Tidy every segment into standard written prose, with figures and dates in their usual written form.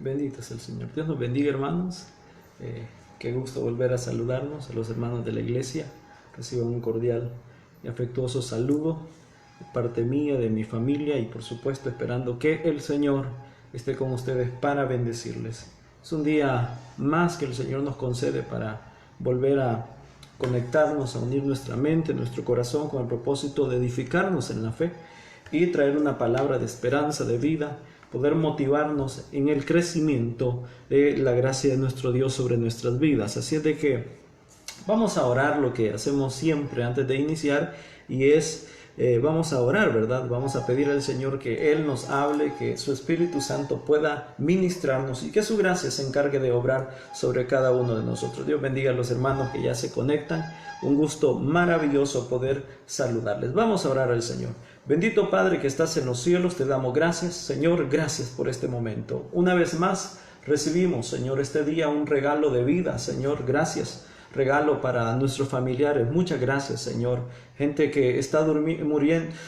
Bendito es el Señor. Dios nos bendiga, hermanos. Qué gusto volver a saludarnos a los hermanos de la iglesia. Reciban un cordial y afectuoso saludo de parte mía, de mi familia y por supuesto esperando que el Señor esté con ustedes para bendecirles. Es un día más que el Señor nos concede para volver a conectarnos, a unir nuestra mente, nuestro corazón con el propósito de edificarnos en la fe y traer una palabra de esperanza, de vida, poder motivarnos en el crecimiento de la gracia de nuestro Dios sobre nuestras vidas. Así es de que vamos a orar lo que hacemos siempre antes de iniciar y es, vamos a orar, ¿verdad? Vamos a pedir al Señor que Él nos hable, que su Espíritu Santo pueda ministrarnos y que su gracia se encargue de obrar sobre cada uno de nosotros. Dios bendiga a los hermanos que ya se conectan. Un gusto maravilloso poder saludarles. Vamos a orar al Señor. Bendito Padre que estás en los cielos, te damos gracias, Señor, gracias por este momento. Una vez más recibimos, Señor, este día un regalo de vida, Señor, gracias. Regalo para nuestros familiares, muchas gracias, Señor. Gente que está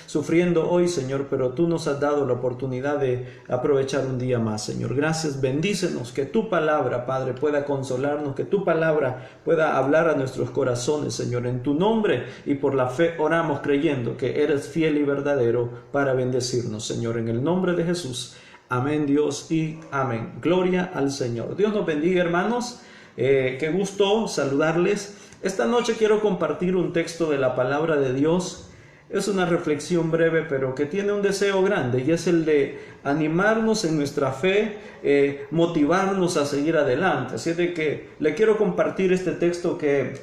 sufriendo hoy, Señor, pero tú nos has dado la oportunidad de aprovechar un día más, Señor. Gracias, bendícenos, que tu palabra, Padre, pueda consolarnos, que tu palabra pueda hablar a nuestros corazones, Señor. En tu nombre y por la fe oramos creyendo que eres fiel y verdadero para bendecirnos, Señor. En el nombre de Jesús, amén, Dios, y amén. Gloria al Señor. Dios nos bendiga, hermanos. Qué gusto saludarles. Esta noche quiero compartir un texto de la palabra de Dios. Es una reflexión breve, pero que tiene un deseo grande, y es el de animarnos en nuestra fe, motivarnos a seguir adelante. Así de que le quiero compartir este texto que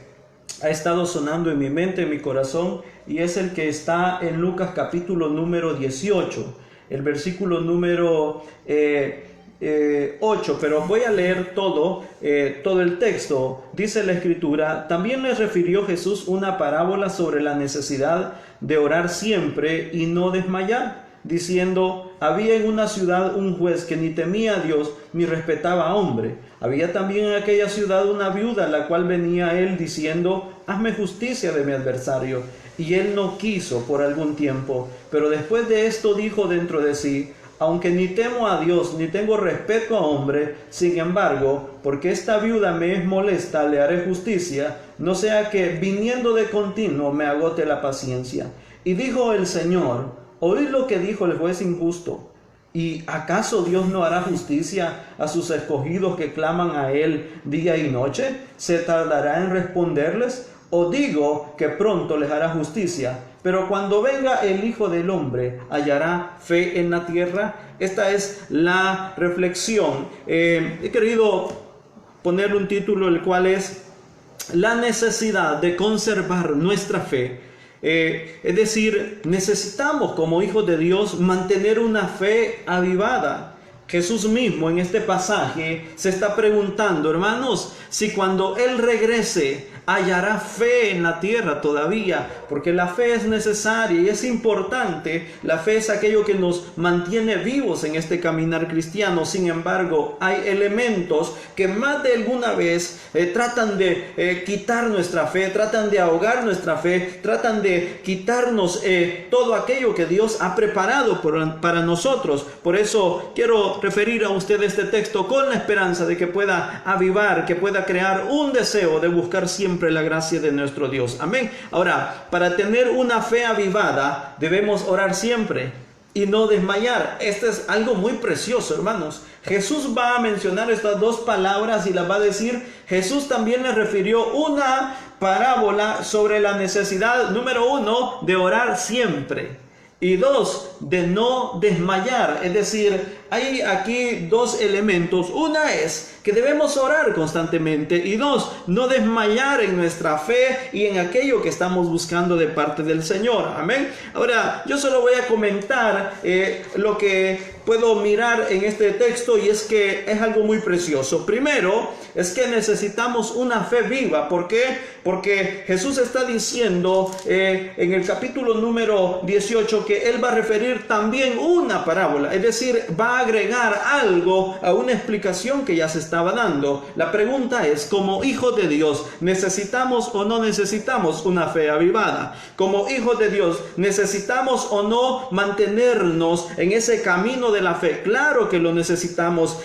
ha estado sonando en mi mente, en mi corazón, y es el que está en Lucas capítulo número 18, el versículo número 8, pero voy a leer todo el texto. Dice la escritura: también les refirió Jesús una parábola sobre la necesidad de orar siempre y no desmayar, diciendo: había en una ciudad un juez que ni temía a Dios ni respetaba a hombre. Había también en aquella ciudad una viuda, la cual venía a él diciendo: hazme justicia de mi adversario. Y él no quiso por algún tiempo, pero después de esto dijo dentro de sí: aunque ni temo a Dios ni tengo respeto a hombre, sin embargo, porque esta viuda me es molesta, le haré justicia, no sea que viniendo de continuo me agote la paciencia. Y dijo el Señor: oíd lo que dijo el juez injusto. ¿Y acaso Dios no hará justicia a sus escogidos que claman a Él día y noche? ¿Se tardará en responderles? ¿O digo que pronto les hará justicia? Pero cuando venga el Hijo del Hombre, ¿hallará fe en la tierra? Esta es la reflexión. He querido ponerle un título, el cual es la necesidad de conservar nuestra fe. Es decir, necesitamos como hijos de Dios mantener una fe avivada. Jesús mismo en este pasaje se está preguntando, hermanos, si cuando Él regrese hallará fe en la tierra todavía, porque la fe es necesaria y es importante. La fe es aquello que nos mantiene vivos en este caminar cristiano. Sin embargo, hay elementos que más de alguna vez tratan de quitar nuestra fe, tratan de ahogar nuestra fe, tratan de quitarnos todo aquello que Dios ha preparado para nosotros. Por eso quiero referir a usted este texto con la esperanza de que pueda avivar, que pueda crear un deseo de buscar siempre la gracia de nuestro Dios. Amén. Ahora, para tener una fe avivada, debemos orar siempre y no desmayar. Esto es algo muy precioso, hermanos. Jesús va a mencionar estas dos palabras y las va a decir. Jesús también le refirió una parábola sobre la necesidad, número 1, de orar siempre. Y 2, de no desmayar. Es decir, hay aquí dos elementos. Una es que debemos orar constantemente. Y 2, no desmayar en nuestra fe y en aquello que estamos buscando de parte del Señor. Amén. Ahora, yo solo voy a comentar lo que puedo mirar en este texto, y es que es algo muy precioso. Primero, es que necesitamos una fe viva. ¿Por qué? Porque Jesús está diciendo en el capítulo número 18 que Él va a referir también una parábola. Es decir, va a agregar algo a una explicación que ya se estaba dando. La pregunta es, como hijos de Dios, ¿necesitamos o no necesitamos una fe avivada? Como hijos de Dios, ¿necesitamos o no mantenernos en ese camino de la fe? Claro que lo necesitamos,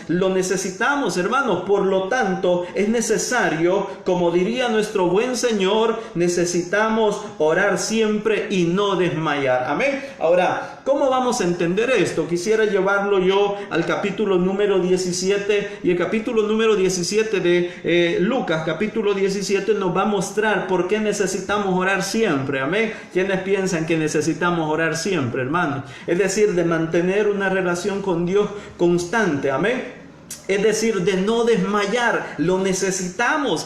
hermanos. Por lo tanto, es necesario, como diría nuestro buen Señor, necesitamos orar siempre y no desmayar. Amén. Ahora, ¿cómo vamos a entender esto? Quisiera llevarlo yo al capítulo número 17, y el capítulo número 17 de Lucas, capítulo 17, nos va a mostrar por qué necesitamos orar siempre. Amén. ¿Quiénes piensan que necesitamos orar siempre, hermanos? Es decir, de mantener una relación con Dios constante. Amén. Es decir, de no desmayar. Lo necesitamos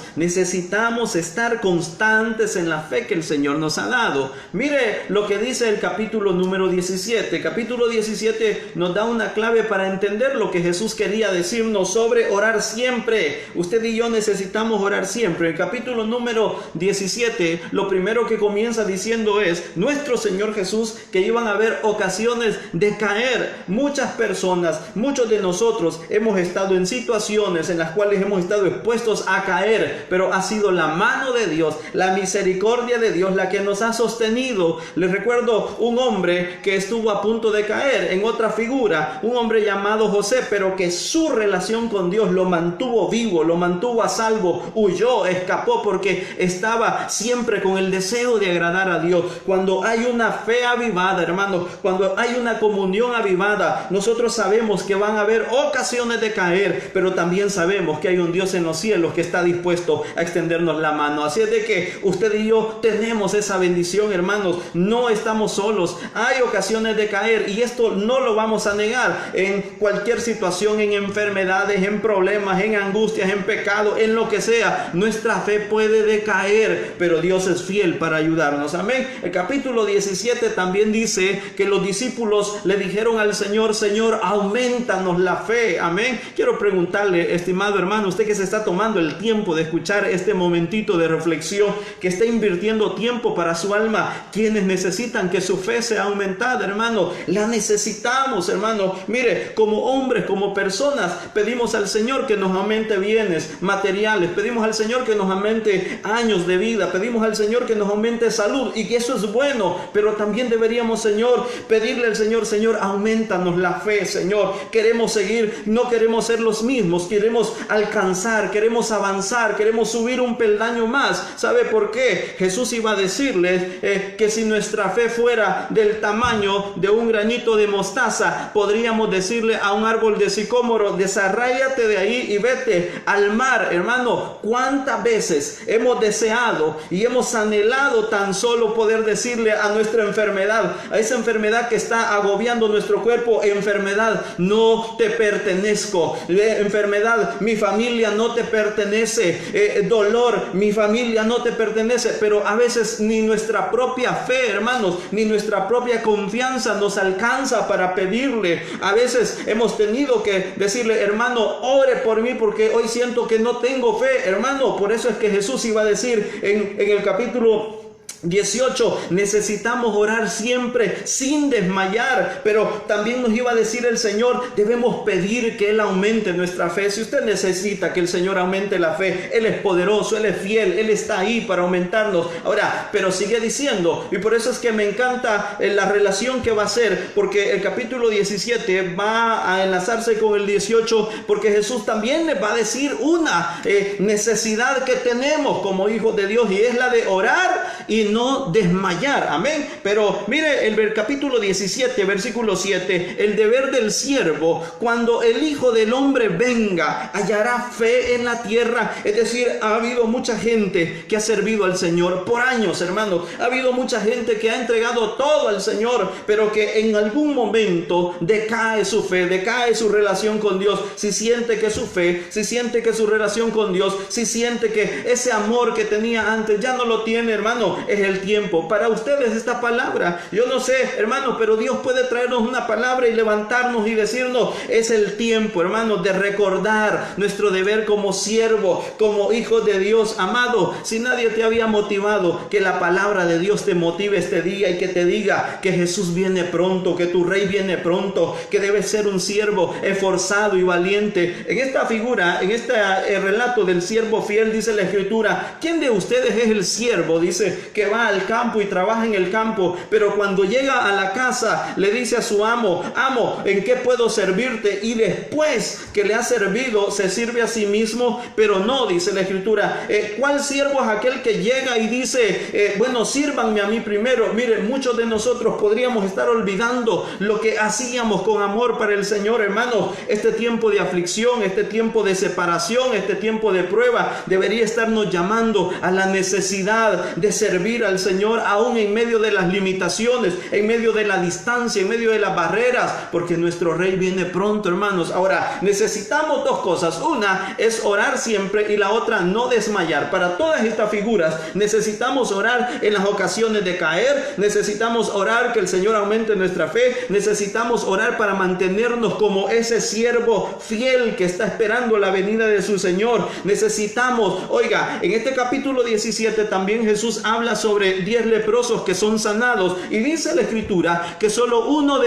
estar constantes en la fe que el Señor nos ha dado. Mire lo que dice el capítulo número 17. El capítulo 17 nos da una clave para entender lo que Jesús quería decirnos sobre orar siempre. Usted y yo necesitamos orar siempre. El capítulo número 17, lo primero que comienza diciendo es, nuestro Señor Jesús, que iban a haber ocasiones de caer. Muchas personas, muchos de nosotros hemos estado en situaciones en las cuales hemos estado expuestos a caer, pero ha sido la mano de Dios, la misericordia de Dios la que nos ha sostenido. Les recuerdo un hombre que estuvo a punto de caer en otra figura, un hombre llamado José, pero que su relación con Dios lo mantuvo vivo, lo mantuvo a salvo, huyó, escapó, porque estaba siempre con el deseo de agradar a Dios. Cuando hay una fe avivada, hermanos, cuando hay una comunión avivada, nosotros sabemos que van a haber ocasiones de caer, pero también sabemos que hay un Dios en los cielos que está dispuesto a extendernos la mano. Así es de que usted y yo tenemos esa bendición, hermanos. No estamos solos. Hay ocasiones de caer, y esto no lo vamos a negar. En cualquier situación, en enfermedades, en problemas, en angustias, en pecado, en lo que sea, nuestra fe puede decaer, pero Dios es fiel para ayudarnos. Amén. El capítulo 17 también dice que los discípulos le dijeron al Señor, Señor, aumentanos la fe. Amén. Quiero preguntarle, estimado hermano, usted que se está tomando el tiempo de escuchar este momentito de reflexión, que está invirtiendo tiempo para su alma, ¿quiénes necesitan que su fe sea aumentada, hermano? La necesitamos, hermano. Mire, como hombres, como personas, pedimos al Señor que nos aumente bienes materiales, pedimos al Señor que nos aumente años de vida, pedimos al Señor que nos aumente salud, y que eso es bueno, pero también deberíamos, Señor, pedirle al Señor, Señor, aumentanos la fe, Señor. Queremos seguir, no queremos ser los mismos, queremos alcanzar, queremos avanzar, queremos subir un peldaño más. ¿Sabe por qué? Jesús iba a decirles que si nuestra fe fuera del tamaño de un granito de mostaza, podríamos decirle a un árbol de sicómoro, desarráigate de ahí y vete al mar. Hermano, ¿cuántas veces hemos deseado y hemos anhelado tan solo poder decirle a nuestra enfermedad, a esa enfermedad que está agobiando nuestro cuerpo, enfermedad, no te pertenezco? Enfermedad, mi familia no te pertenece. Dolor, mi familia no te pertenece. Pero a veces ni nuestra propia fe, hermanos, ni nuestra propia confianza nos alcanza para pedirle. A veces hemos tenido que decirle, hermano, ore por mí porque hoy siento que no tengo fe, hermano. Por eso es que Jesús iba a decir en el capítulo 18, necesitamos orar siempre sin desmayar. Pero también nos iba a decir el Señor, debemos pedir que Él aumente nuestra fe. Si usted necesita que el Señor aumente la fe, Él es poderoso, Él es fiel, Él está ahí para aumentarnos. Ahora, pero sigue diciendo, y por eso es que me encanta la relación que va a hacer, porque el capítulo 17 va a enlazarse con el 18, porque Jesús también les va a decir una necesidad que tenemos como hijos de Dios, y es la de orar y no desmayar. Amén. Pero mire el capítulo 17, versículo 7, el deber del siervo, cuando el Hijo del Hombre venga, hallará fe en la tierra. Es decir, ha habido mucha gente que ha servido al Señor por años, hermanos. Ha habido mucha gente que ha entregado todo al Señor, pero que en algún momento decae su fe, decae su relación con Dios. Si siente que su fe, si siente que su relación con Dios, si siente que ese amor que tenía antes ya no lo tiene, hermano, es es el tiempo. Para ustedes esta palabra, yo no sé, hermano, pero Dios puede traernos una palabra y levantarnos y decirnos, es el tiempo, hermano, de recordar nuestro deber como siervo, como hijo de Dios. Amado, si nadie te había motivado, que la palabra de Dios te motive este día y que te diga que Jesús viene pronto, que tu rey viene pronto, que debes ser un siervo esforzado y valiente. En esta figura, en este relato del siervo fiel, dice la Escritura, ¿quién de ustedes es el siervo? Dice que va al campo y trabaja en el campo, pero cuando llega a la casa le dice a su amo, amo, ¿en qué puedo servirte? Y después que le ha servido se sirve a sí mismo. Pero no, dice la Escritura, ¿cuál siervo es aquel que llega y dice, bueno, sírvanme a mí primero? Miren, muchos de nosotros podríamos estar olvidando lo que hacíamos con amor para el Señor, hermanos. Este tiempo de aflicción, este tiempo de separación, este tiempo de prueba debería estarnos llamando a la necesidad de servir al Señor, aún en medio de las limitaciones, en medio de la distancia, en medio de las barreras, porque nuestro Rey viene pronto, hermanos. Ahora, necesitamos dos cosas. Una es orar siempre y la otra no desmayar. Para todas estas figuras necesitamos orar en las ocasiones de caer, necesitamos orar que el Señor aumente nuestra fe, necesitamos orar para mantenernos como ese siervo fiel que está esperando la venida de su Señor. Necesitamos, oiga, en este capítulo 17 también Jesús habla sobre 10 leprosos que son sanados, y dice la Escritura que solo uno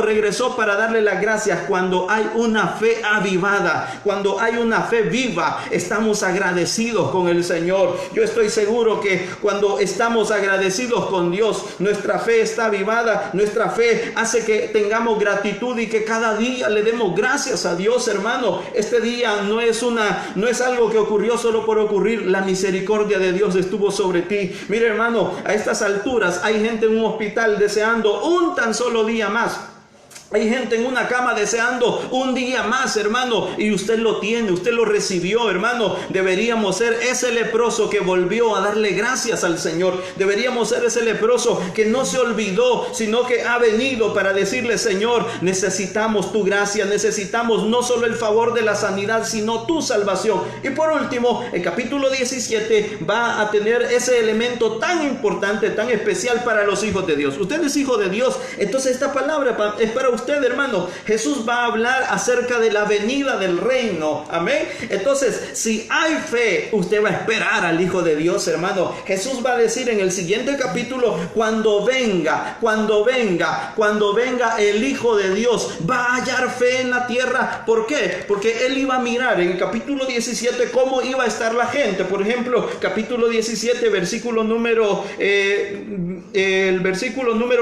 regresó para darle las gracias. Cuando hay una fe avivada, cuando hay una fe viva, estamos agradecidos con el Señor. Yo estoy seguro que cuando estamos agradecidos con Dios, nuestra fe está avivada, nuestra fe hace que tengamos gratitud y que cada día le demos gracias a Dios, hermano. Este día no es algo que ocurrió solo por ocurrir. La misericordia de Dios estuvo sobre ti. Mire, hermano, a estas alturas hay gente en un hospital deseando un tan solo día más. Hay gente en una cama deseando un día más, hermano, y usted lo tiene, usted lo recibió, hermano. Deberíamos ser ese leproso que volvió a darle gracias al Señor. Deberíamos ser ese leproso que no se olvidó, sino que ha venido para decirle, Señor, necesitamos tu gracia, necesitamos no solo el favor de la sanidad, sino tu salvación. Y por último, el capítulo 17 va a tener ese elemento tan importante, tan especial para los hijos de Dios. Usted es hijo de Dios, entonces esta palabra es para usted, hermano. Jesús va a hablar acerca de la venida del reino. Amén. Entonces, si hay fe, usted va a esperar al Hijo de Dios, hermano. Jesús va a decir en el siguiente capítulo, cuando venga el Hijo de Dios, va a hallar fe en la tierra. ¿Por qué? Porque Él iba a mirar en el capítulo 17 cómo iba a estar la gente. Por ejemplo, capítulo 17, versículo número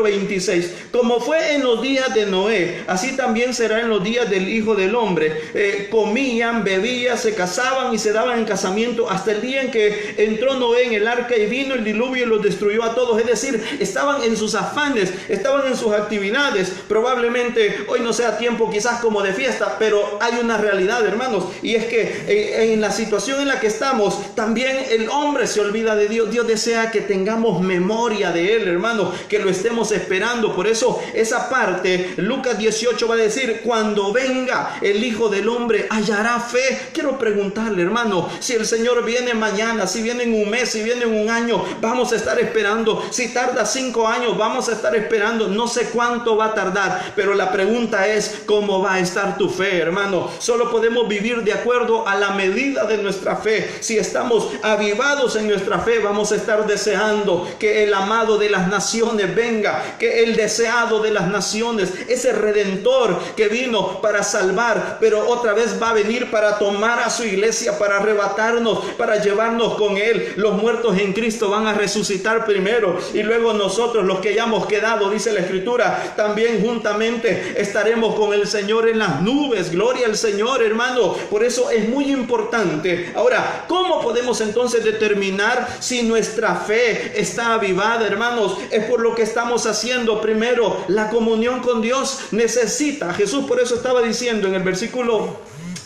26. Como fue en los días de Noé, así también será en los días del Hijo del Hombre. Comían, bebían, se casaban y se daban en casamiento hasta el día en que entró Noé en el arca y vino el diluvio y los destruyó a todos. Es decir, estaban en sus afanes, estaban en sus actividades. Probablemente hoy no sea tiempo quizás como de fiesta, pero hay una realidad, hermanos, y es que en la situación en la que estamos, también el hombre se olvida de Dios. Dios desea que tengamos memoria de Él, hermano, que lo estemos esperando. Por eso esa parte, Lucas 18 va a decir, cuando venga el Hijo del Hombre, hallará fe. Quiero preguntarle, hermano, si el Señor viene mañana, si viene en un mes, si viene en un año, vamos a estar esperando. Si tarda 5 años, vamos a estar esperando. No sé cuánto va a tardar, pero la pregunta es, ¿cómo va a estar tu fe, hermano? Solo podemos vivir de acuerdo a la medida de nuestra fe. Si estamos avivados en nuestra fe, vamos a estar deseando que el amado de las naciones venga, que el deseado de las naciones, ese redentor que vino para salvar, pero otra vez va a venir para tomar a su iglesia, para arrebatarnos, para llevarnos con Él. Los muertos en Cristo van a resucitar primero y luego nosotros, los que hayamos quedado, dice la Escritura, también juntamente estaremos con el Señor en las nubes. Gloria al Señor, hermano. Por eso es muy importante. Ahora, ¿cómo podemos entonces determinar si nuestra fe está avivada, hermanos? Es por lo que estamos haciendo. Primero, la comunión con Dios necesita. Jesús por eso estaba diciendo en el versículo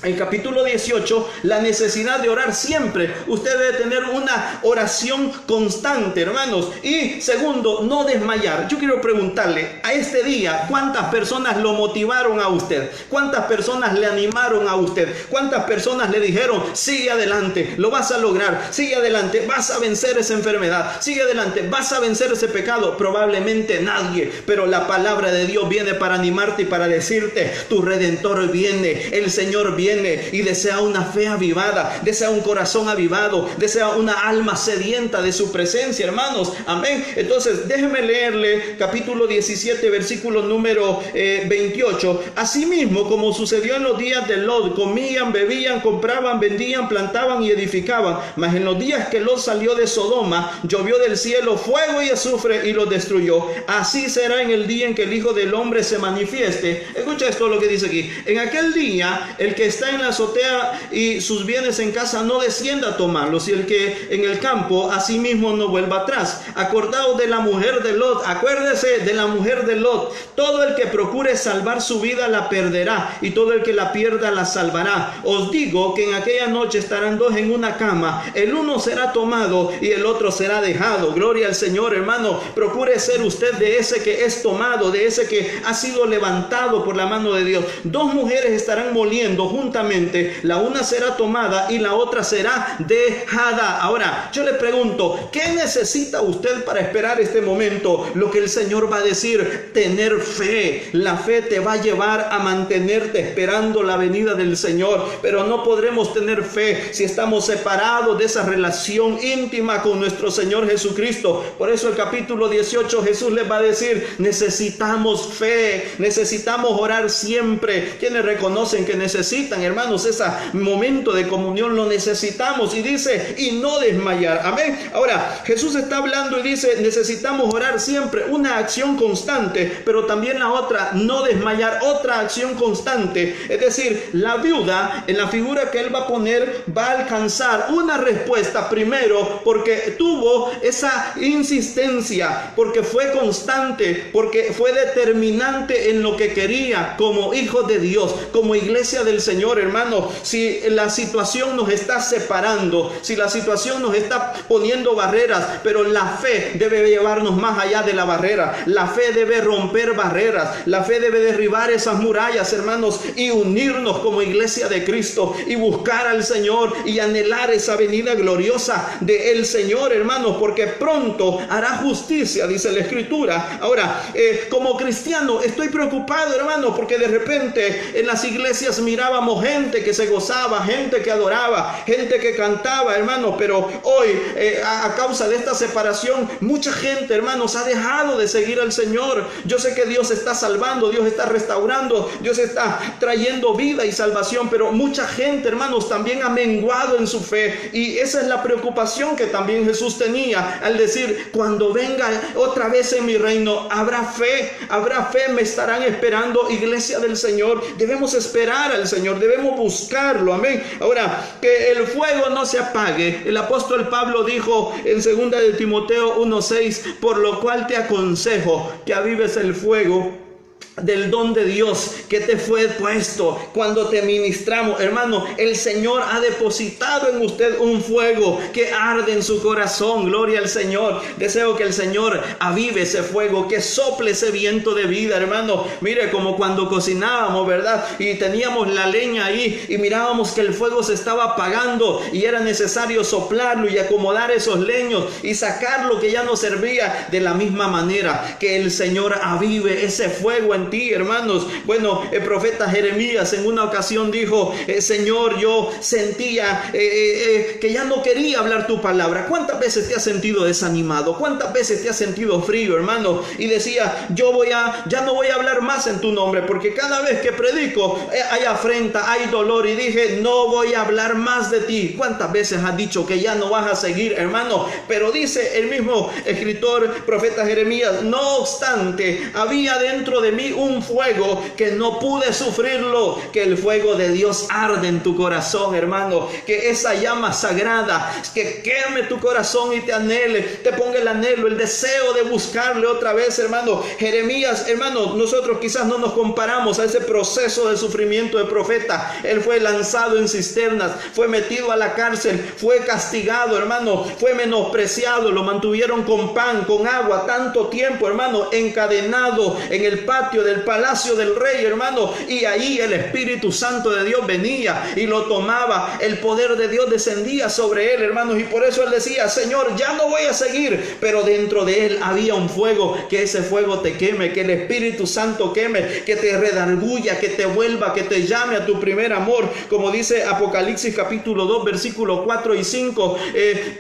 el capítulo 18, la necesidad de orar siempre. Usted debe tener una oración constante, hermanos. Y segundo, no desmayar. Yo quiero preguntarle, a este día, ¿cuántas personas lo motivaron a usted? ¿Cuántas personas le animaron a usted? ¿Cuántas personas le dijeron, sigue adelante, lo vas a lograr, sigue adelante, vas a vencer esa enfermedad, sigue adelante, vas a vencer ese pecado? Probablemente nadie, pero la palabra de Dios viene para animarte y para decirte, tu Redentor viene, el Señor viene y desea una fe avivada, desea un corazón avivado, desea una alma sedienta de su presencia, hermanos. Amén. Entonces, déjeme leerle capítulo 17, versículo número 28. Asimismo, como sucedió en los días de Lot, comían, bebían, compraban, vendían, plantaban y edificaban. Mas en los días que Lot salió de Sodoma, llovió del cielo fuego y azufre y los destruyó. Así será en el día en que el Hijo del Hombre se manifieste. Escucha esto lo que dice aquí. En aquel día, el que está en la azotea y sus bienes en casa no descienda a tomarlos, y el que en el campo asimismo no vuelva atrás. Acordaos de la mujer de Lot, acuérdese de la mujer de Lot. Todo el que procure salvar su vida la perderá, y todo el que la pierda la salvará. Os digo que en aquella noche estarán dos en una cama, el uno será tomado y el otro será dejado. Gloria al Señor, hermano. Procure ser usted de ese que es tomado, de ese que ha sido levantado por la mano de Dios. Dos mujeres estarán moliendo juntamente, la una será tomada y la otra será dejada. Ahora, yo le pregunto, ¿qué necesita usted para esperar este momento? Lo que el Señor va a decir, tener fe. La fe te va a llevar a mantenerte esperando la venida del Señor, pero no podremos tener fe si estamos separados de esa relación íntima con nuestro Señor Jesucristo. Por eso el capítulo 18 Jesús les va a decir, necesitamos fe, necesitamos orar siempre. ¿Quiénes reconocen que necesitan, hermanos, ese momento de comunión? Lo necesitamos. Y dice, y no desmayar. Amén. Ahora, Jesús está hablando y dice, necesitamos orar siempre, una acción constante, pero también la otra, no desmayar, otra acción constante. Es decir, la viuda, en la figura que él va a poner, va a alcanzar una respuesta primero porque tuvo esa insistencia, porque fue constante, porque fue determinante en lo que quería como hijo de Dios, como iglesia del Señor, hermano. Si la situación nos está separando, si la situación nos está poniendo barreras, pero la fe debe llevarnos más allá de la barrera. La fe debe romper barreras, la fe debe derribar esas murallas, hermanos, y unirnos como iglesia de Cristo y buscar al Señor y anhelar esa venida gloriosa del Señor, hermanos, porque pronto hará justicia, dice la Escritura. Ahora, como cristiano estoy preocupado, hermano, porque de repente en las iglesias mirábamos gente que se gozaba, gente que adoraba, gente que cantaba, hermano, pero hoy a causa de esta separación, mucha gente, hermanos, ha dejado de seguir al Señor. Yo sé que Dios está salvando, Dios está restaurando, Dios está trayendo vida y salvación, pero mucha gente, hermanos, también ha menguado en su fe, y esa es la preocupación que también Jesús tenía al decir, cuando venga otra vez en mi reino, habrá fe, me estarán esperando, iglesia del Señor. Debemos esperar al Señor, debemos buscarlo, amén. Ahora, que el fuego no se apague. El apóstol Pablo dijo en 2 de Timoteo 1:6, por lo cual te aconsejo que avives el fuego del don de Dios que te fue puesto cuando te ministramos. Hermano, el Señor ha depositado en usted un fuego que arde en su corazón. Gloria al Señor. Deseo que el Señor avive ese fuego, que sople ese viento de vida, hermano. Mire, como cuando cocinábamos, ¿verdad? Y teníamos la leña ahí y mirábamos que el fuego se estaba apagando y era necesario soplarlo y acomodar esos leños y sacar lo que ya no servía. De la misma manera, que el Señor avive ese fuego en ti, hermanos. Bueno, el profeta Jeremías en una ocasión dijo, Señor, yo sentía que ya no quería hablar tu palabra. ¿Cuántas veces te has sentido desanimado? ¿Cuántas veces te has sentido frío, hermano? Y decía, ya no voy a hablar más en tu nombre, porque cada vez que predico hay afrenta, hay dolor, y dije, no voy a hablar más de ti. ¿Cuántas veces has dicho que ya no vas a seguir, hermano? Pero dice el mismo escritor, profeta Jeremías, no obstante, había dentro de mí un fuego que no pude sufrirlo, que el fuego de Dios arde en tu corazón, hermano, que esa llama sagrada, que queme tu corazón y te anhele, te ponga el anhelo, el deseo de buscarle otra vez, hermano. Jeremías, hermano, nosotros quizás no nos comparamos a ese proceso de sufrimiento de profeta. Él fue lanzado en cisternas, fue metido a la cárcel, fue castigado, hermano, fue menospreciado, lo mantuvieron con pan, con agua, tanto tiempo, hermano, encadenado en el patio del palacio del rey, hermano, y ahí el Espíritu Santo de Dios venía y lo tomaba, el poder de Dios descendía sobre él, hermanos, y por eso él decía: Señor, ya no voy a seguir, pero dentro de él había un fuego, que ese fuego te queme, que el Espíritu Santo queme, que te redarguya, que te vuelva, que te llame a tu primer amor, como dice Apocalipsis capítulo 2, versículos 4 y 5,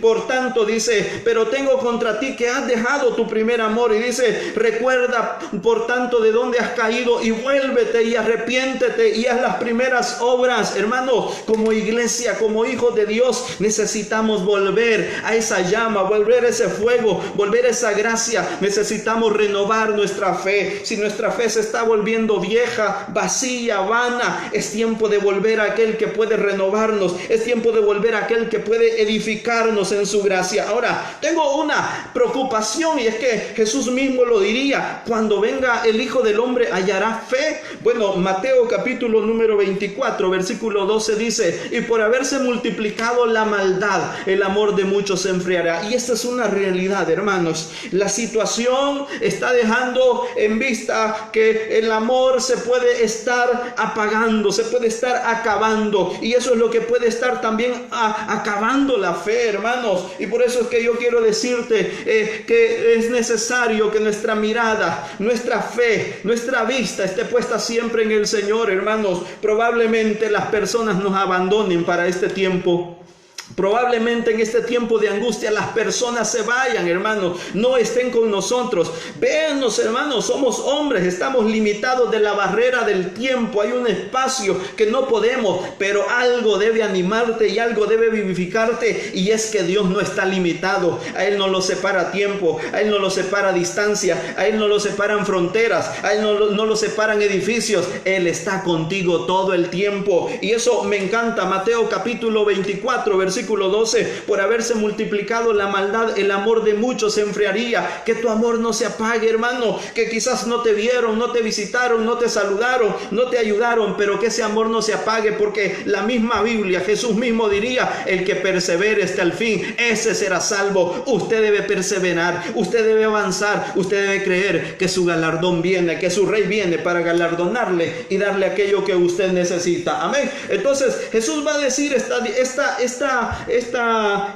por tanto dice: pero tengo contra ti que has dejado tu primer amor, y dice: recuerda por tanto de dónde has caído y vuélvete y arrepiéntete y haz las primeras obras. Hermano, como iglesia, como hijos de Dios, necesitamos volver a esa llama, volver a ese fuego, volver a esa gracia. Necesitamos renovar nuestra fe. Si nuestra fe se está volviendo vieja, vacía, vana, es tiempo de volver a aquel que puede renovarnos, es tiempo de volver a aquel que puede edificarnos en su gracia. Ahora, tengo una preocupación, y es que Jesús mismo lo diría: cuando venga el Hijo del Hombre, ¿hallará fe? Bueno, Mateo capítulo número 24, versículo 12 dice: y por haberse multiplicado la maldad, el amor de muchos se enfriará. Y esta es una realidad, hermanos. La situación está dejando en vista que el amor se puede estar apagando, se puede estar acabando, y eso es lo que puede estar también acabando la fe, hermanos. Y por eso es que yo quiero decirte que es necesario que nuestra mirada, nuestra fe, nuestra vista esté puesta siempre en el Señor, hermanos. Probablemente las personas nos abandonen para este tiempo. Probablemente en este tiempo de angustia las personas se vayan, hermanos, no estén con nosotros. Véanos, hermanos, somos hombres, estamos limitados de la barrera del tiempo. Hay un espacio que no podemos, pero algo debe animarte y algo debe vivificarte, y es que Dios no está limitado. A Él no lo separa tiempo, a Él no lo separa distancia, a Él no lo separan fronteras, a Él no lo separan edificios. Él está contigo todo el tiempo, y eso me encanta. Mateo capítulo 24, versículo 12: por haberse multiplicado la maldad, el amor de muchos se enfriaría. Que tu amor no se apague, hermano, que quizás no te vieron, no te visitaron, no te saludaron, no te ayudaron, pero que ese amor no se apague, porque la misma Biblia, Jesús mismo diría: el que persevere hasta el fin, ese será salvo. Usted debe perseverar, usted debe avanzar, usted debe creer que su galardón viene, que su rey viene para galardonarle y darle aquello que usted necesita. Amén. Entonces Jesús va a decir esta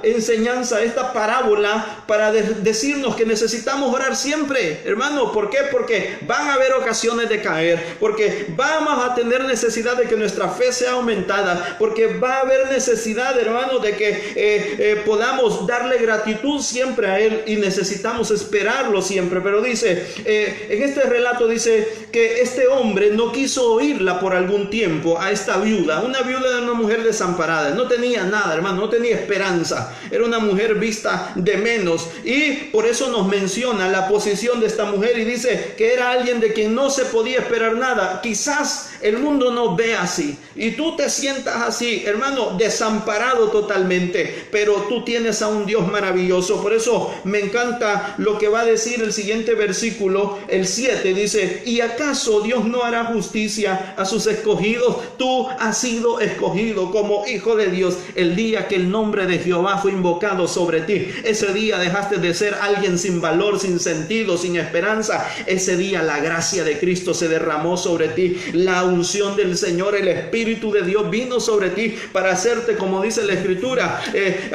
enseñanza, esta parábola, para decirnos que necesitamos orar siempre, hermano. ¿Por qué? Porque van a haber ocasiones de caer, porque vamos a tener necesidad de que nuestra fe sea aumentada, porque va a haber necesidad, hermano, de que podamos darle gratitud siempre a Él, y necesitamos esperarlo siempre. Pero dice, en este relato dice que este hombre no quiso oírla por algún tiempo a esta viuda. Una viuda era una mujer desamparada, no tenía nada, hermano, no tenía esperanza, era una mujer vista de menos, y por eso nos menciona la posición de esta mujer y dice que era alguien de quien no se podía esperar nada. Quizás el mundo nos ve así y tú te sientas así, hermano, desamparado totalmente, pero tú tienes a un Dios maravilloso. Por eso me encanta lo que va a decir el siguiente versículo, el 7, dice: ¿y acaso Dios no hará justicia a sus escogidos? Tú has sido escogido como hijo de Dios el día que el nombre de Jehová fue invocado sobre ti. Ese día dejaste de ser alguien sin valor, sin sentido, sin esperanza. Ese día la gracia de Cristo se derramó sobre ti. La unción del Señor, el Espíritu de Dios vino sobre ti para hacerte, como dice la Escritura,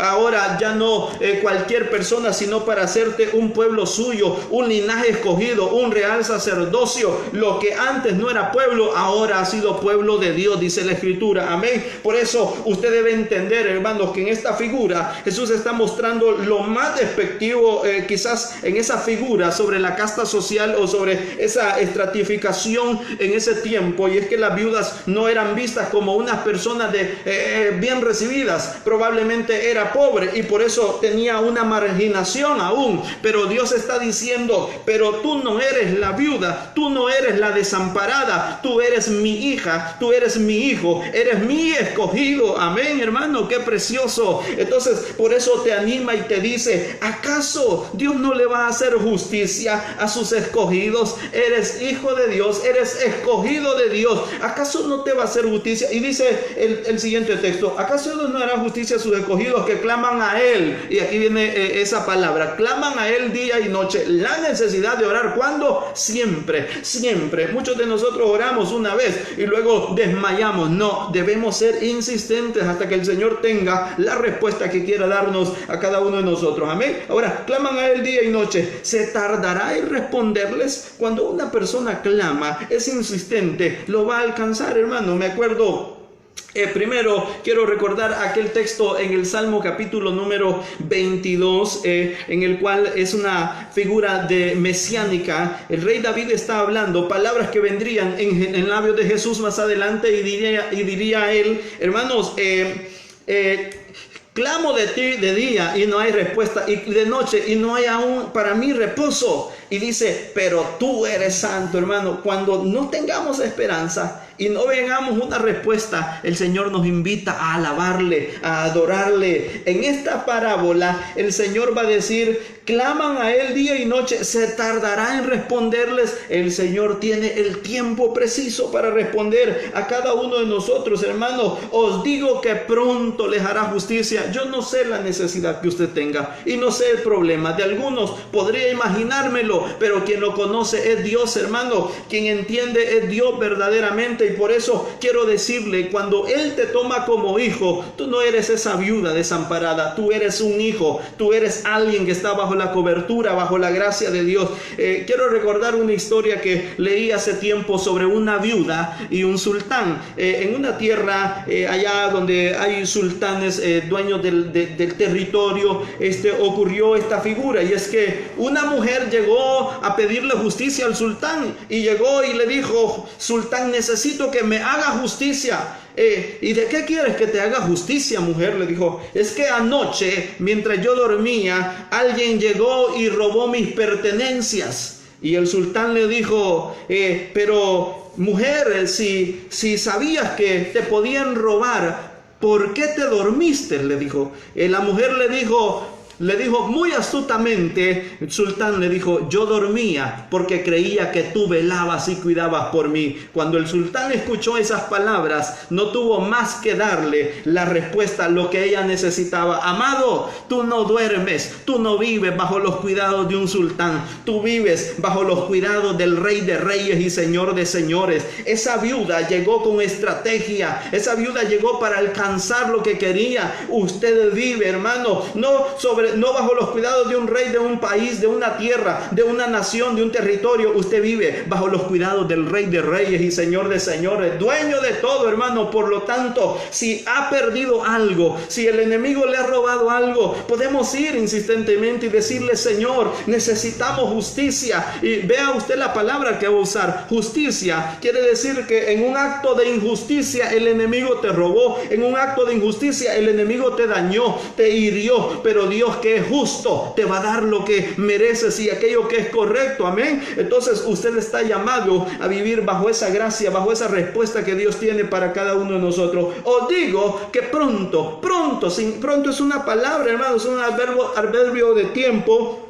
ahora ya no cualquier persona, sino para hacerte un pueblo suyo, un linaje escogido, un real sacerdocio. Lo que antes no era pueblo, ahora ha sido pueblo de Dios, dice la Escritura. Amén. Por eso usted debe entender, hermanos, que en esta figura Jesús está mostrando lo más despectivo, quizás en esa figura, sobre la casta social o sobre esa estratificación en ese tiempo, y es que las viudas no eran vistas como unas personas bien recibidas. Probablemente era pobre y por eso tenía una marginación aún. Pero Dios está diciendo, pero tú no eres la viuda, tú no eres la desamparada, tú eres mi hija, tú eres mi hijo, eres mi escogido. Amén, hermano, qué precioso. Entonces, por eso te anima y te dice, ¿acaso Dios no le va a hacer justicia a sus escogidos? Eres hijo de Dios, eres escogido de Dios. ¿Acaso no te va a hacer justicia? Y dice el siguiente texto, ¿acaso Dios no hará justicia a sus escogidos que claman a Él? Y aquí viene esa palabra, claman a Él día y noche. La necesidad de orar, ¿cuándo? Siempre, siempre. Muchos de nosotros oramos una vez y luego desmayamos. No, debemos ser insistentes hasta que el Señor tenga la respuesta que quiera darnos a cada uno de nosotros. Amén. Ahora, claman a Él día y noche. ¿Se tardará en responderles? Cuando una persona clama, es insistente, lo va a alcanzar, hermano. Me acuerdo, primero quiero recordar aquel texto en el Salmo capítulo número 22, en el cual es una figura de mesiánica. El rey David está hablando palabras que vendrían en labios de Jesús más adelante y diría a él, hermanos, clamo de ti de día y no hay respuesta, y de noche y no hay aún para mí reposo. Y dice, pero tú eres santo, hermano. Cuando no tengamos esperanza y no vengamos una respuesta, el Señor nos invita a alabarle, a adorarle. En esta parábola el Señor va a decir, claman a Él día y noche, ¿se tardará en responderles? El Señor tiene el tiempo preciso para responder a cada uno de nosotros, hermano. Os digo que pronto les hará justicia. Yo no sé la necesidad que usted tenga y no sé el problema de algunos, podría imaginármelo, pero quien lo conoce es Dios, hermano. Quien entiende es Dios verdaderamente. Y por eso quiero decirle, cuando Él te toma como hijo, tú no eres esa viuda desamparada, tú eres un hijo, tú eres alguien que está bajo la cobertura, bajo la gracia de Dios. Quiero recordar una historia que leí hace tiempo sobre una viuda y un sultán. En una tierra allá donde hay sultanes, dueños del territorio, ocurrió esta figura, y es que una mujer llegó a pedirle justicia al sultán, y llegó y le dijo, sultán, necesito que me haga justicia. ¿Y de qué quieres que te haga justicia, mujer? Le dijo, es que anoche, mientras yo dormía, alguien llegó y robó mis pertenencias. Y el sultán le dijo, pero mujer, si sabías que te podían robar, ¿por qué te dormiste? Le dijo. La mujer le dijo muy astutamente, el sultán le dijo, yo dormía porque creía que tú velabas y cuidabas por mí. Cuando el sultán escuchó esas palabras, no tuvo más que darle la respuesta a lo que ella necesitaba. Amado, tú no duermes, tú no vives bajo los cuidados de un sultán, tú vives bajo los cuidados del Rey de Reyes y Señor de Señores. Esa viuda llegó con estrategia, esa viuda llegó para alcanzar lo que quería. Usted vive, hermano, no bajo los cuidados de un rey, de un país, de una tierra, de una nación, de un territorio. Usted vive bajo los cuidados del Rey de Reyes y Señor de Señores, dueño de todo, hermano. Por lo tanto, si ha perdido algo, si el enemigo le ha robado algo, podemos ir insistentemente y decirle, Señor, necesitamos justicia. Y vea usted la palabra que va a usar, justicia. Quiere decir que en un acto de injusticia el enemigo te robó, en un acto de injusticia el enemigo te dañó, te hirió, pero Dios, que es justo, te va a dar lo que mereces y aquello que es correcto. Amén. Entonces usted está llamado a vivir bajo esa gracia, bajo esa respuesta que Dios tiene para cada uno de nosotros. Os digo que pronto es una palabra, hermano, es un adverbio de tiempo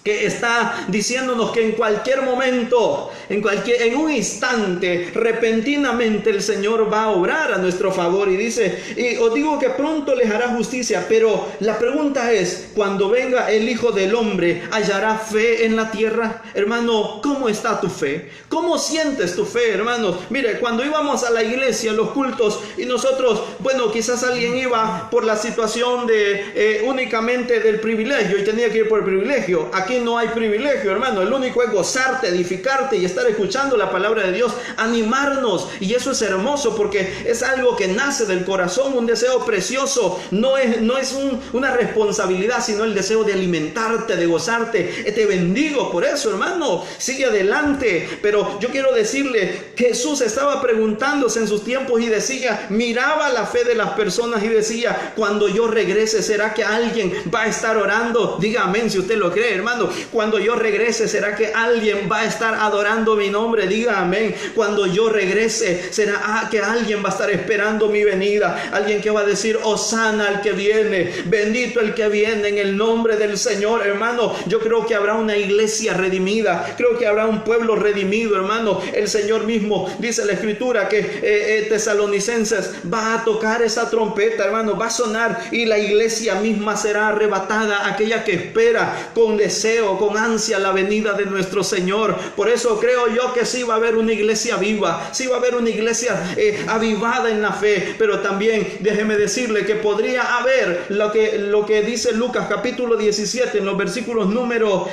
que está diciéndonos que en cualquier momento, en un instante, repentinamente el Señor va a obrar a nuestro favor. Y dice, y os digo que pronto les hará justicia. Pero la pregunta es, cuando venga el Hijo del Hombre, ¿hallará fe en la tierra? Hermano, ¿cómo está tu fe? ¿Cómo sientes tu fe, hermanos? Mire, cuando íbamos a la iglesia, a los cultos, y nosotros, bueno, quizás alguien iba por la situación de únicamente del privilegio y tenía que ir por el privilegio. Aquí aquí no hay privilegio, hermano. El único es gozarte, edificarte y estar escuchando la palabra de Dios, animarnos. Y eso es hermoso porque es algo que nace del corazón, un deseo precioso. No es una responsabilidad, sino el deseo de alimentarte, de gozarte. Te bendigo por eso, hermano. Sigue adelante. Pero yo quiero decirle, Jesús estaba preguntándose en sus tiempos y decía, miraba la fe de las personas y decía, cuando yo regrese, ¿será que alguien va a estar orando? Diga amén si usted lo cree, hermano. Cuando yo regrese, ¿será que alguien va a estar adorando mi nombre? Diga amén. Cuando yo regrese, ¿será que alguien va a estar esperando mi venida? Alguien que va a decir, Hosana al que viene, bendito el que viene en el nombre del Señor, hermano. Yo creo que habrá una iglesia redimida, creo que habrá un pueblo redimido, hermano. El Señor mismo dice la Escritura que Tesalonicenses va a tocar esa trompeta, hermano, va a sonar y la iglesia misma será arrebatada, aquella que espera con deseo, con ansia la venida de nuestro Señor. Por eso creo yo que sí va a haber una iglesia viva, sí va a haber una iglesia avivada en la fe, pero también déjeme decirle que podría haber lo que dice Lucas capítulo 17 en los versículos número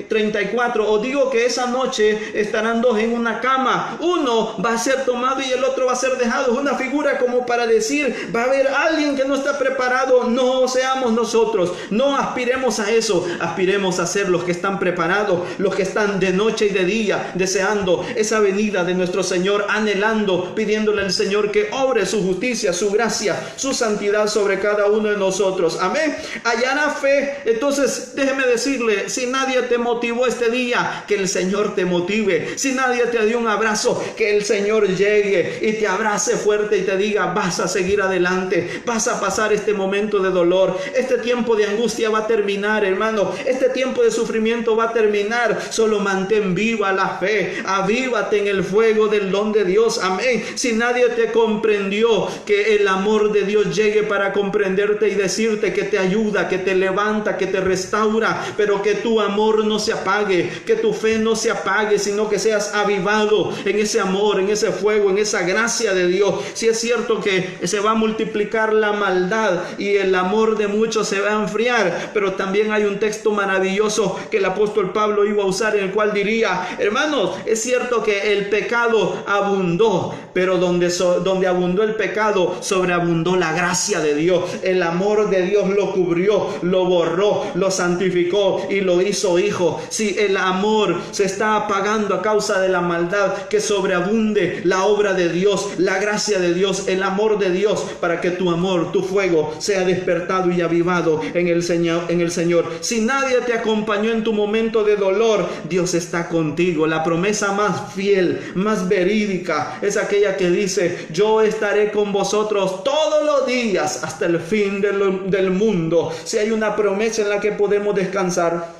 34. Os digo que esa noche estarán dos en una cama, uno va a ser tomado y el otro va a ser dejado. Es una figura como para decir, va a haber alguien que no está preparado. No seamos nosotros, no aspiremos a eso, aspiremos a ser los que están preparados, los que están de noche y de día deseando esa venida de nuestro Señor, anhelando, pidiéndole al Señor que obre su justicia, su gracia, su santidad sobre cada uno de nosotros. Amén. Hallará fe. Entonces déjeme decirle, si nadie te motivó este día, que el Señor te motive. Si nadie te dio un abrazo, que el Señor llegue y te abrace fuerte y te diga, vas a seguir adelante, vas a pasar este momento de dolor, este tiempo de angustia va a terminar, hermano, este tiempo de sufrimiento va a terminar. Solo mantén viva la fe, avívate en el fuego del don de Dios. Amén. Si nadie te comprendió, que el amor de Dios llegue para comprenderte y decirte que te ayuda, que te levanta, que te restaura, pero que tu amor no se apague, que tu fe no se apague, sino que seas avivado en ese amor, en ese fuego, en esa gracia de Dios. Si es cierto que se va a multiplicar la maldad y el amor de muchos se va a enfriar, pero también hay un texto maravilloso que el apóstol Pablo iba a usar, en el cual diría, hermanos, es cierto que el pecado abundó, pero donde abundó el pecado, sobreabundó la gracia de Dios. El amor de Dios lo cubrió, lo borró, lo santificó y lo hizo hijo. Si el amor se está apagando a causa de la maldad, que sobreabunde la obra de Dios, la gracia de Dios, el amor de Dios, para que tu amor, tu fuego sea despertado y avivado en el Señor. Si nadie te acompañó en tu momento de dolor, Dios está contigo. La promesa más fiel, más verídica, es aquella que dice, yo estaré con vosotros todos los días hasta el fin del mundo. Si hay una promesa en la que podemos descansar,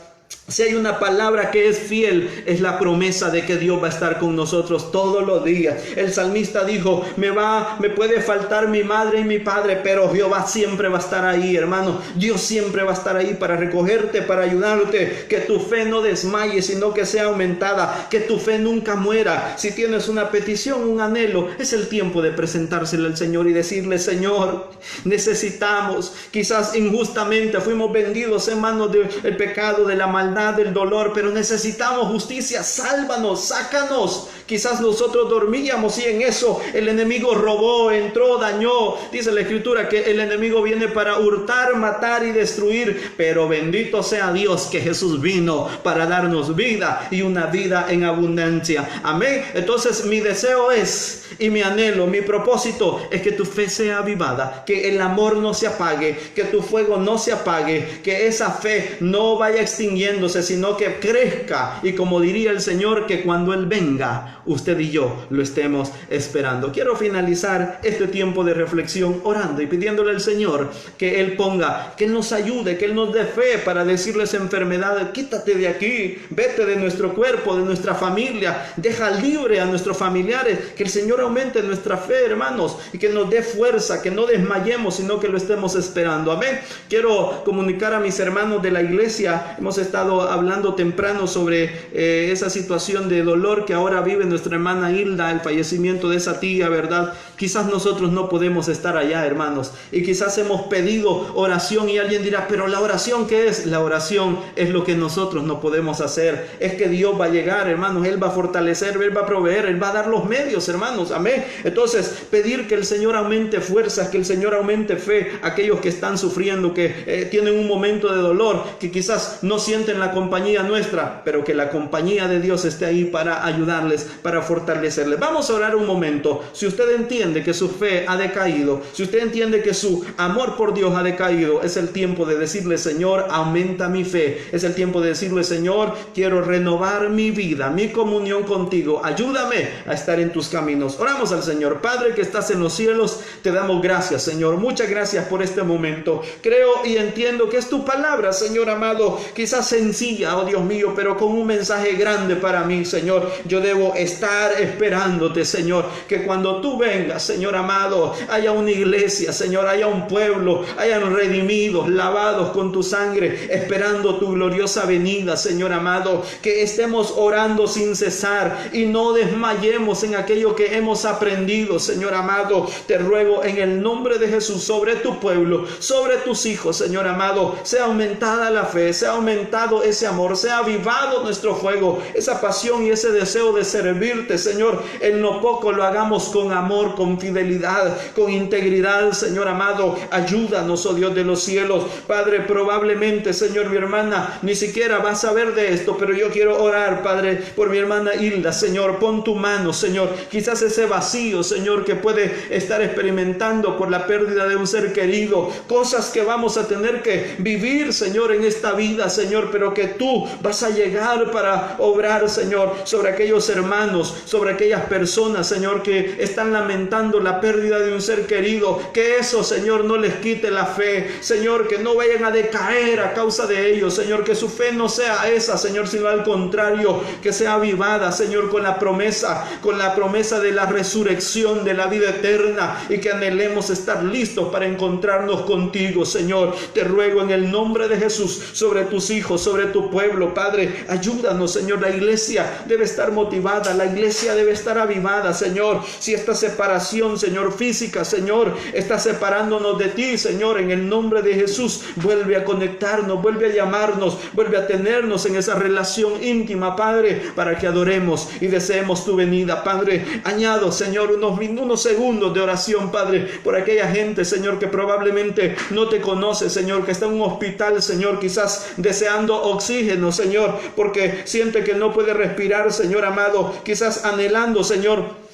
si hay una palabra que es fiel, es la promesa de que Dios va a estar con nosotros todos los días. El salmista dijo, me puede faltar mi madre y mi padre, pero Jehová siempre va a estar ahí, hermano. Dios siempre va a estar ahí para recogerte, para ayudarte. Que tu fe no desmaye, sino que sea aumentada. Que tu fe nunca muera. Si tienes una petición, un anhelo, es el tiempo de presentárselo al Señor y decirle, Señor, necesitamos, quizás injustamente fuimos vendidos en manos del pecado, de la maldad, del dolor, pero necesitamos justicia. Sálvanos, sácanos. Quizás nosotros dormíamos y en eso el enemigo robó, entró, dañó. Dice la Escritura que el enemigo viene para hurtar, matar y destruir, pero bendito sea Dios que Jesús vino para darnos vida y una vida en abundancia. Amén. Entonces mi deseo es, y mi anhelo, mi propósito es que tu fe sea avivada, que el amor no se apague, que tu fuego no se apague, que esa fe no vaya extinguiéndose, sino que crezca, y como diría el Señor, que cuando Él venga, usted y yo lo estemos esperando. Quiero finalizar este tiempo de reflexión orando y pidiéndole al Señor que Él ponga, que Él nos ayude, que Él nos dé fe para decirles enfermedades, quítate de aquí, vete de nuestro cuerpo, de nuestra familia, deja libre a nuestros familiares. Que el Señor aumente nuestra fe, hermanos, y que nos dé fuerza, que no desmayemos, sino que lo estemos esperando. Amén. Quiero comunicar a mis hermanos de la iglesia, hemos estado hablando temprano sobre esa situación de dolor que ahora vive nuestra hermana Hilda, el fallecimiento de esa tía, ¿verdad? quizás nosotros no podemos estar allá, hermanos, y quizás hemos pedido oración y alguien dirá, pero la oración, ¿qué es? La oración es lo que nosotros no podemos hacer. Es que Dios va a llegar, hermanos, Él va a fortalecer, Él va a proveer, Él va a dar los medios, hermanos, amén. Entonces, pedir que el Señor aumente fuerzas, que el Señor aumente fe, aquellos que están sufriendo, que tienen un momento de dolor, que quizás no sienten la compañía nuestra, pero que la compañía de Dios esté ahí para ayudarles, para fortalecerles. Vamos a orar un momento. Si usted entiende que su fe ha decaído, si usted entiende que su amor por Dios ha decaído, es el tiempo de decirle, Señor, aumenta mi fe. Es el tiempo de decirle, Señor, quiero renovar mi vida, mi comunión contigo. Ayúdame a estar en tus caminos. Oramos al Señor. Padre que estás en los cielos, te damos gracias, Señor. Muchas gracias por este momento. Creo y entiendo que es tu palabra, Señor amado, quizás sencilla, oh Dios mío, pero con un mensaje grande para mí, Señor. Yo debo estar esperándote, Señor, que cuando tú vengas, Señor amado, haya una iglesia, Señor, haya un pueblo, hayan redimidos, lavados con tu sangre, esperando tu gloriosa venida, Señor amado, que estemos orando sin cesar y no desmayemos en aquello que hemos aprendido, Señor amado. Te ruego en el nombre de Jesús, sobre tu pueblo, sobre tus hijos, Señor amado, sea aumentada la fe, sea aumentado ese amor, sea avivado nuestro fuego, esa pasión y ese deseo de servirte, Señor. En lo poco lo hagamos con amor, con fidelidad, con integridad, Señor amado. Ayúdanos, oh Dios de los cielos. Padre, probablemente, Señor, mi hermana ni siquiera va a saber de esto, pero yo quiero orar, Padre, por mi hermana Hilda, Señor. Pon tu mano, Señor. Quizás ese vacío, Señor, que puede estar experimentando por la pérdida de un ser querido, cosas que vamos a tener que vivir, Señor, en esta vida, Señor, pero que tú vas a llegar para obrar, Señor, sobre aquellos hermanos, sobre aquellas personas, Señor, que están lamentando la pérdida de un ser querido. Que eso, Señor, no les quite la fe, Señor, que no vayan a decaer a causa de ellos, Señor, que su fe no sea esa, Señor, sino al contrario, que sea avivada, Señor, con la promesa de la resurrección, de la vida eterna, y que anhelemos estar listos para encontrarnos contigo, Señor. Te ruego en el nombre de Jesús, sobre tus hijos, sobre tu pueblo, Padre, ayúdanos, Señor. La iglesia debe estar motivada, la iglesia debe estar avivada, Señor. Si esta separación, Señor, física, Señor, está separándonos de ti, Señor, en el nombre de Jesús, vuelve a conectarnos, vuelve a llamarnos, vuelve a tenernos en esa relación íntima, Padre, para que adoremos y deseemos tu venida, Padre. Añado, Señor, unos segundos de oración, Padre, por aquella gente, Señor, que probablemente no te conoce, Señor, que está en un hospital, Señor, quizás deseando oxígeno, Señor, porque siente que no puede respirar, Señor amado, quizás anhelando, Señor,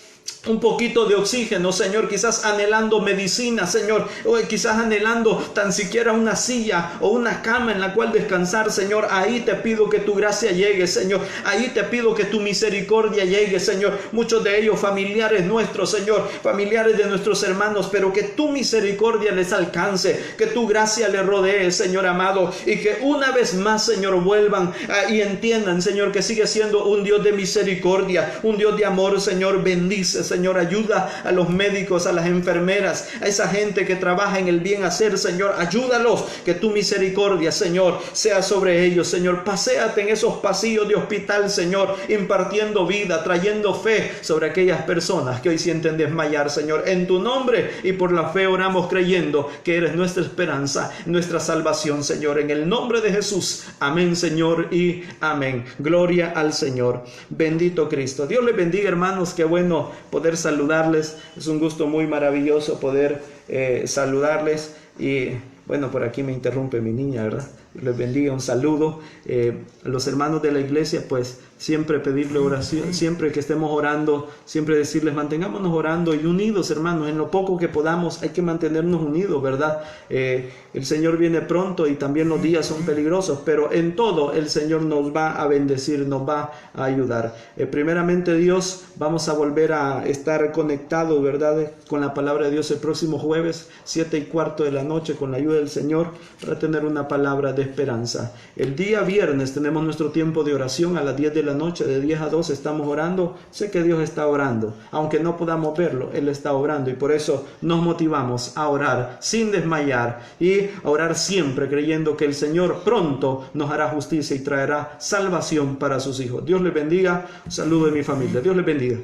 un poquito de oxígeno, Señor, quizás anhelando medicina, Señor, o quizás anhelando tan siquiera una silla o una cama en la cual descansar, Señor. Ahí te pido que tu gracia llegue, Señor. Ahí te pido que tu misericordia llegue, Señor. Muchos de ellos familiares nuestros, Señor, familiares de nuestros hermanos, pero que tu misericordia les alcance, que tu gracia les rodee, Señor amado, y que una vez más, Señor, vuelvan y entiendan, Señor, que sigue siendo un Dios de misericordia, un Dios de amor, Señor. Bendice, Señor, ayuda a los médicos, a las enfermeras, a esa gente que trabaja en el bien hacer, Señor. Ayúdalos, que tu misericordia, Señor, sea sobre ellos, Señor. Paséate en esos pasillos de hospital, Señor, impartiendo vida, trayendo fe sobre aquellas personas que hoy sienten desmayar, Señor. En tu nombre y por la fe oramos, creyendo que eres nuestra esperanza, nuestra salvación, Señor. En el nombre de Jesús, amén, Señor, y amén. Gloria al Señor. Bendito Cristo. Dios les bendiga, hermanos. Qué bueno poder saludarles. Es un gusto muy maravilloso poder saludarles. Y bueno, por aquí me interrumpe mi niña, ¿verdad? Les bendiga, un saludo. A los hermanos de la iglesia, pues siempre pedirle oración, siempre que estemos orando, siempre decirles, mantengámonos orando y unidos, hermanos. En lo poco que podamos hay que mantenernos unidos, ¿verdad? El Señor viene pronto y también los días son peligrosos, pero en todo el Señor nos va a bendecir, nos va a ayudar. Primeramente, Dios, vamos a volver a estar conectados, ¿verdad?, con la palabra de Dios el próximo jueves, 7:15 de la noche, con la ayuda del Señor, para tener una palabra de esperanza. El día viernes tenemos nuestro tiempo de oración a las 10 de la noche, de 10 a 12 estamos orando. Sé que Dios está orando, aunque no podamos verlo, Él está orando, y por eso nos motivamos a orar sin desmayar y a orar siempre creyendo que el Señor pronto nos hará justicia y traerá salvación para sus hijos. Dios les bendiga. Un saludo de mi familia. Dios les bendiga.